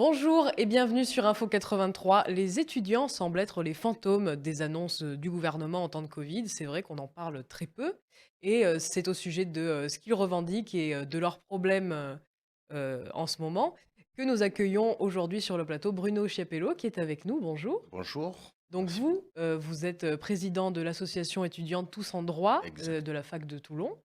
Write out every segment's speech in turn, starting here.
Bonjour et bienvenue sur Info 83. Les étudiants semblent être les fantômes des annonces du gouvernement en temps de Covid. C'est vrai qu'on en parle très peu et c'est au sujet de ce qu'ils revendiquent et de leurs problèmes en ce moment que nous accueillons aujourd'hui sur le plateau Bruno Chiapello qui est avec nous. Bonjour. Bonjour, Donc merci vous, beaucoup. vous êtes président de l'association étudiante Tous en droit Exact. de la fac de Toulon. Mmh.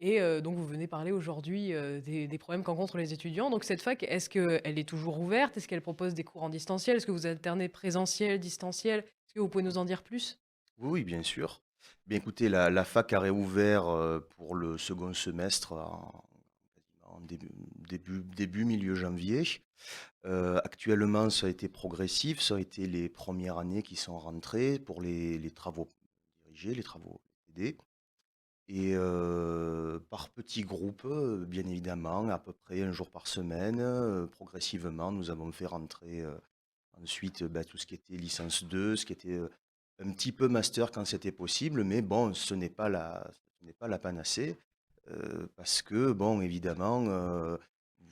Et donc vous venez parler aujourd'hui, des problèmes qu'rencontrent les étudiants. Donc cette fac, est-ce qu'elle est toujours ouverte? Est-ce qu'elle propose des cours en distanciel? Est-ce que vous alternez présentiel, distanciel? Est-ce que vous pouvez nous en dire plus? Oui, oui, bien sûr. Bien écoutez, la fac a réouvert, pour le second semestre en début, milieu janvier. Actuellement, ça a été progressif, ça a été les premières années qui sont rentrées pour les travaux dirigés, les travaux aidés et par petits groupes, bien évidemment, à peu près un jour par semaine, progressivement, nous avons fait rentrer, ensuite, bah, tout ce qui était licence 2, ce qui était, un petit peu master quand c'était possible, mais bon, ce n'est pas la panacée, parce que bon, évidemment,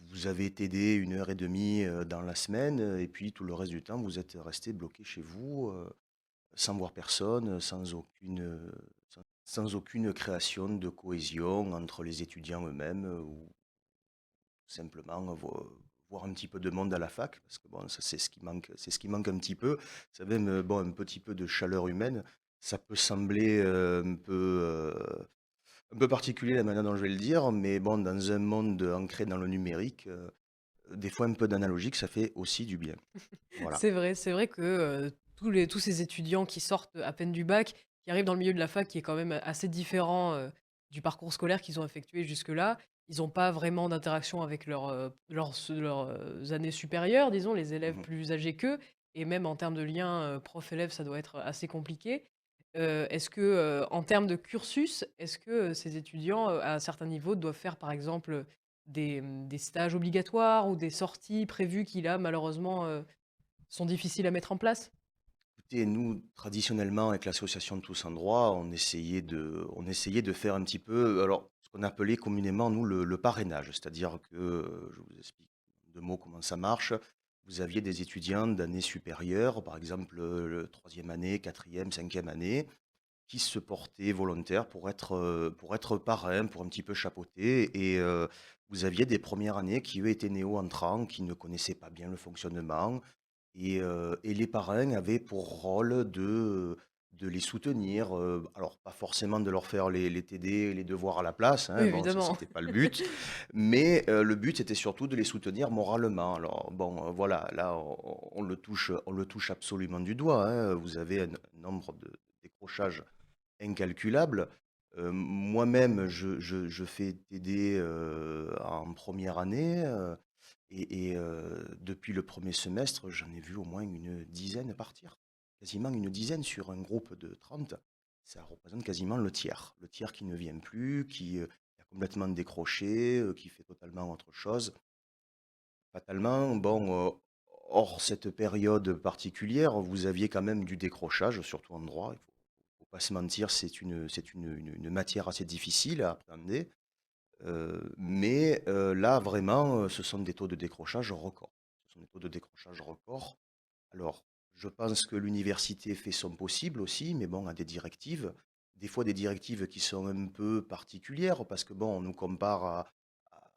vous avez TD 1 heure et demie dans la semaine, et puis tout le reste du temps, vous êtes resté bloqué chez vous, sans voir personne, sans aucune création de cohésion entre les étudiants eux-mêmes, ou simplement, voir un petit peu de monde à la fac, parce que bon, ça c'est ce qui manque un petit peu. Vous savez, bon, un petit peu de chaleur humaine, ça peut sembler, un peu particulier la manière dont je vais le dire, mais bon, dans un monde ancré dans le numérique, des fois un peu d'analogique, ça fait aussi du bien. Voilà. C'est vrai que, tous ces étudiants qui sortent à peine du bac, qui arrivent dans le milieu de la fac qui est quand même assez différent, du parcours scolaire qu'ils ont effectué jusque-là, ils ont pas vraiment d'interaction avec leurs années supérieures, disons, les élèves Mmh. plus âgés qu'eux et même en termes de lien, prof-élève, ça doit être assez compliqué. Est-ce que, en termes de cursus, est-ce que, ces étudiants, à un certain niveau, doivent faire, par exemple, des stages obligatoires ou des sorties prévues qui là, malheureusement, sont difficiles à mettre en place? Écoutez, nous, traditionnellement, avec l'association de Tous en droit, on essayait de faire un petit peu, alors, ce qu'on appelait communément, nous, le parrainage. C'est-à-dire que, je vous explique en 2 mots comment ça marche. Vous aviez des étudiants d'années supérieures, par exemple, le 3 année, 4e, 5e année, qui se portaient volontaires pour être parrains, pour un petit peu chapeauter, et vous aviez des premières années qui, eux, étaient néo-entrants, qui ne connaissaient pas bien le fonctionnement, et les parrains avaient pour rôle de les soutenir, alors pas forcément de leur faire les TD et les devoirs à la place, Oui, hein, bon, ça évidemment. c'était pas le but, mais le but était surtout de les soutenir moralement. Alors bon, voilà, là on le touche absolument du doigt, hein. Vous avez un nombre de décrochages incalculable. Moi-même, je fais TD, en première année, depuis le premier semestre, j'en ai vu au moins une dizaine partir. Quasiment une dizaine sur un groupe de 30. Ça représente quasiment le tiers qui ne vient plus, qui, a complètement décroché, qui fait totalement autre chose. Fatalement, bon, hors cette période particulière, vous aviez quand même du décrochage, surtout en droit. Il faut pas se mentir, c'est une matière assez difficile à appréhender, mais là, vraiment, ce sont des taux de décrochage records. Ce sont des taux de décrochage records. Alors, je pense que l'université fait son possible aussi, mais bon, a des directives. Des fois, des directives qui sont un peu particulières, parce que bon, on nous compare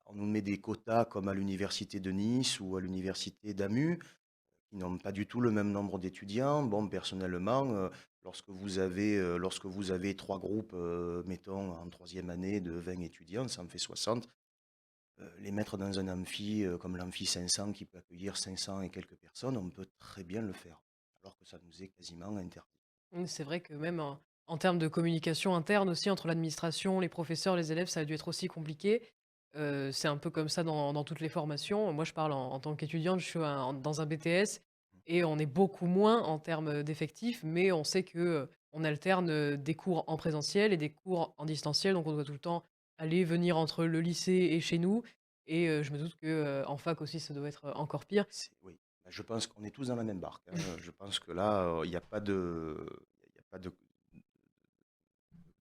on nous met des quotas comme à l'université de Nice ou à l'université d'Amu, qui n'ont pas du tout le même nombre d'étudiants. Bon, personnellement, lorsque vous avez 3 groupes, mettons en troisième année de 20 étudiants, ça en fait 60. Les mettre dans un amphi, comme l'amphi 500 qui peut accueillir 500 et quelques personnes, on peut très bien le faire, alors que ça nous est quasiment interdit. Mmh, c'est vrai que même en termes de communication interne aussi entre l'administration, les professeurs, les élèves, ça a dû être aussi compliqué. C'est un peu comme ça dans toutes les formations. Moi, je parle en tant qu'étudiante, je suis dans un BTS et on est beaucoup moins en termes d'effectifs, mais on sait que, on alterne, des cours en présentiel et des cours en distanciel, donc on doit tout le temps aller, venir entre le lycée et chez nous et je me doute que, en fac aussi, ça doit être encore pire. Oui, bah, je pense qu'on est tous dans la même barque, hein. Je pense que là, il y a pas de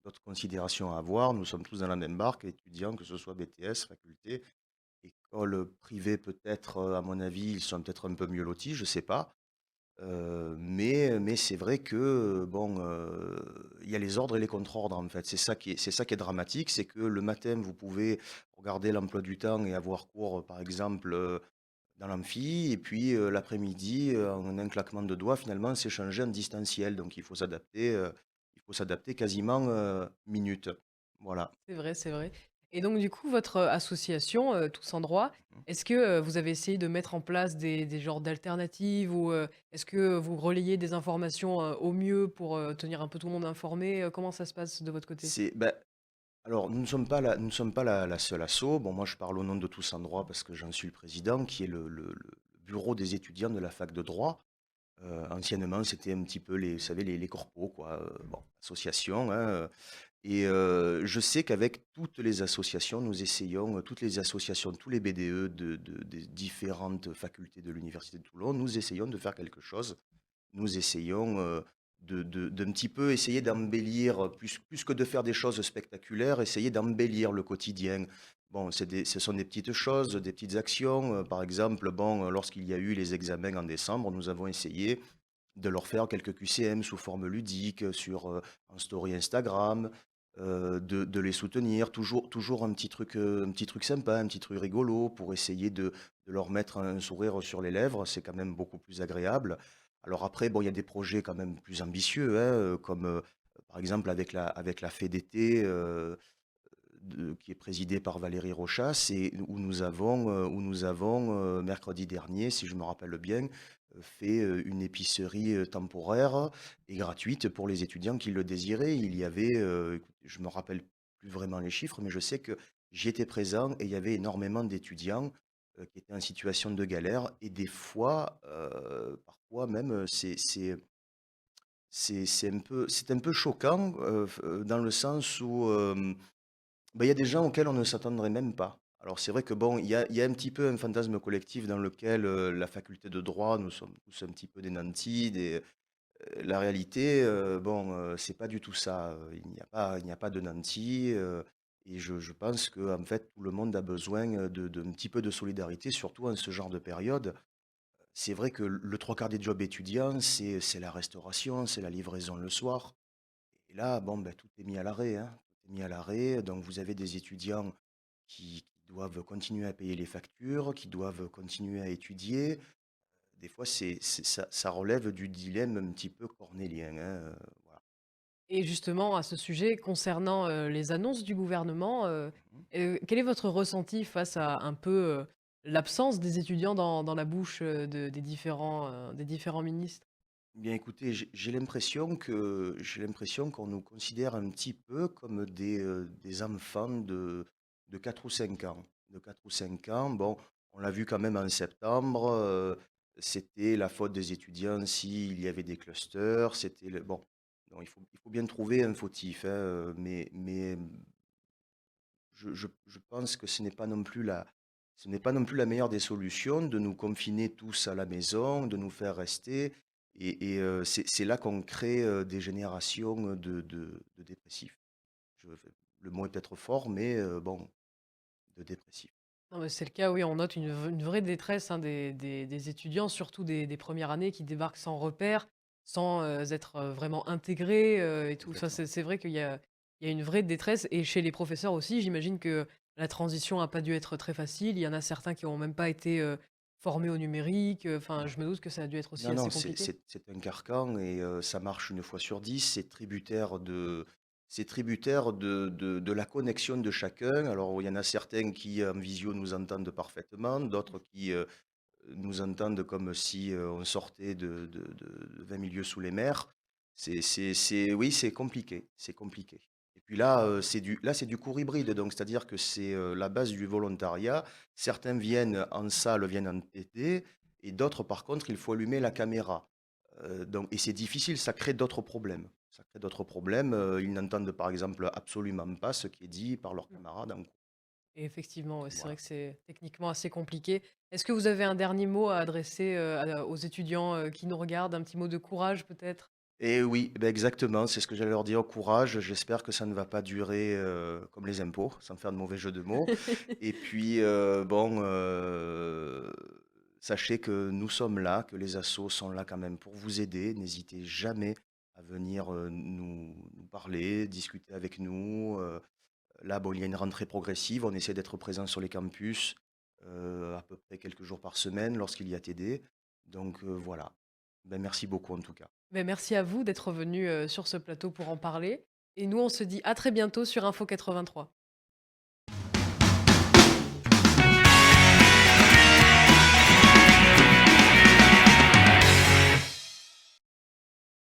d'autres considérations à avoir. Nous sommes tous dans la même barque, étudiants, que ce soit BTS, faculté. Le privé peut-être, à mon avis, ils sont peut-être un peu mieux lotis, je sais pas. Mais c'est vrai que, bon, il y a les ordres et les contre-ordres, en fait. C'est ça qui est dramatique, c'est que le matin, vous pouvez regarder l'emploi du temps et avoir cours, par exemple, dans l'amphi et puis, l'après-midi, en un claquement de doigts, finalement, c'est changé en distanciel. Donc il faut s'adapter quasiment, minute. Voilà. C'est vrai, c'est vrai. Et donc du coup, votre, association, Tous en droit, Mmh. est-ce que, vous avez essayé de mettre en place des genres d'alternatives ou, est-ce que vous relayez des informations, au mieux pour, tenir un peu tout le monde informé? Comment ça se passe de votre côté? Bah, alors nous ne sommes pas la seule asso. Bon, moi, je parle au nom de Tous en droit parce que j'en suis le président, qui est le bureau des étudiants de la fac de droit. Anciennement, c'était un petit peu les, vous savez, les corpos, quoi. Bon, association, hein. Et je sais qu'avec toutes les associations, nous essayons, toutes les associations, tous les BDE des différentes facultés de l'Université de Toulon, nous essayons de faire quelque chose. Nous essayons d'un petit peu essayer d'embellir, plus que de faire des choses spectaculaires, essayer d'embellir le quotidien. Bon, ce sont des petites choses, des petites actions. Par exemple, bon, lorsqu'il y a eu les examens en décembre, nous avons essayé de leur faire quelques QCM sous forme ludique en story Instagram, de les soutenir. Toujours un petit truc sympa, un petit truc rigolo pour essayer de leur mettre un sourire sur les lèvres. C'est quand même beaucoup plus agréable. Alors après, bon, il y a des projets quand même plus ambitieux, hein, comme par exemple avec la FEDT, qui est présidée par Valérie Rochas et où nous avons mercredi dernier, si je me rappelle bien, fait une épicerie temporaire et gratuite pour les étudiants qui le désiraient. Il y avait, écoute, je me rappelle plus vraiment les chiffres, mais je sais que j'y étais présent et il y avait énormément d'étudiants qui étaient en situation de galère et des fois, parfois même, c'est un peu choquant, dans le sens où, il y a des gens auxquels on ne s'attendrait même pas. Alors c'est vrai que bon, il y a un petit peu un fantasme collectif dans lequel, la faculté de droit, nous sommes tous un petit peu des nantis, la réalité, bon, c'est pas du tout ça, il n'y a pas de nantis, et je pense que en fait, tout le monde a besoin, d'un petit peu de solidarité, surtout en ce genre de période. C'est vrai que le 3/4 des jobs étudiants, c'est la restauration, c'est la livraison le soir. Et là, bon, tout est mis à l'arrêt, hein. Tout est mis à l'arrêt. Donc, vous avez des étudiants qui doivent continuer à payer les factures, qui doivent continuer à étudier. Des fois, ça relève du dilemme un petit peu cornélien, hein, voilà. Et justement, à ce sujet, concernant, les annonces du gouvernement, Mhm. quel est votre ressenti face à un peu, l'absence des étudiants dans la bouche, des différents ministres? Bien, écoutez, j'ai l'impression qu'on nous considère un petit peu comme des enfants de 4 ou 5 ans. De 4 ou 5 ans, bon, on l'a vu quand même en septembre, c'était la faute des étudiants s'il y avait des clusters, bon, non, il faut bien trouver un fautif, hein, mais je pense que ce n'est pas non plus la meilleure des solutions de nous confiner tous à la maison, de nous faire rester. Et c'est là qu'on crée des générations de dépressifs. Je- le mot est peut-être fort, mais bon, de dépressifs. Non, mais c'est le cas, oui, on note une vraie détresse, hein, des étudiants, surtout des premières années qui débarquent sans repère, sans, être, vraiment intégrés, et tout. Ça, Complètement. c'est vrai qu'il y a une vraie détresse et chez les professeurs aussi, j'imagine que la transition a pas dû être très facile. Il y en a certains qui ont même pas été, formés au numérique, enfin, je me doute que ça a dû être aussi Non, non, assez c'est compliqué. c'est c'est un carcan et ça marche une fois sur 10. C'est tributaire de la connexion de chacun. Alors, il y en a certains qui, en visio, nous entendent parfaitement, d'autres qui, nous entendent comme si, on sortait de 20 milieux sous les mers. Oui, c'est compliqué, c'est compliqué. Et puis là, c'est du cours hybride, donc c'est-à-dire que c'est, la base du volontariat. Certains viennent en salle, viennent en TD et d'autres, par contre, il faut allumer la caméra. Et c'est difficile, ça crée d'autres problèmes. Ça crée d'autres problèmes, ils n'entendent, par exemple, absolument pas ce qui est dit par leurs camarades en cours. Et effectivement, ouais, c'est vrai Voilà. que c'est techniquement assez compliqué. Est-ce que vous avez un dernier mot à adresser, aux étudiants, qui nous regardent? Un petit mot de courage peut-être? Et oui, beh, exactement, c'est ce que j'allais leur dire: «Courage, j'espère que ça ne va pas durer, comme les impôts», sans faire de mauvais jeu de mots. Et puis, bon, sachez que nous sommes là, que les assos sont là quand même pour vous aider. N'hésitez jamais à venir, nous parler, discuter avec nous. Là, bon, il y a une rentrée progressive, on essaie d'être présent sur les campus, à peu près quelques jours par semaine lorsqu'il y a TD. Donc, voilà. Ben, merci beaucoup en tout cas. Mais merci à vous d'être venu sur ce plateau pour en parler et nous, on se dit à très bientôt sur Info 83.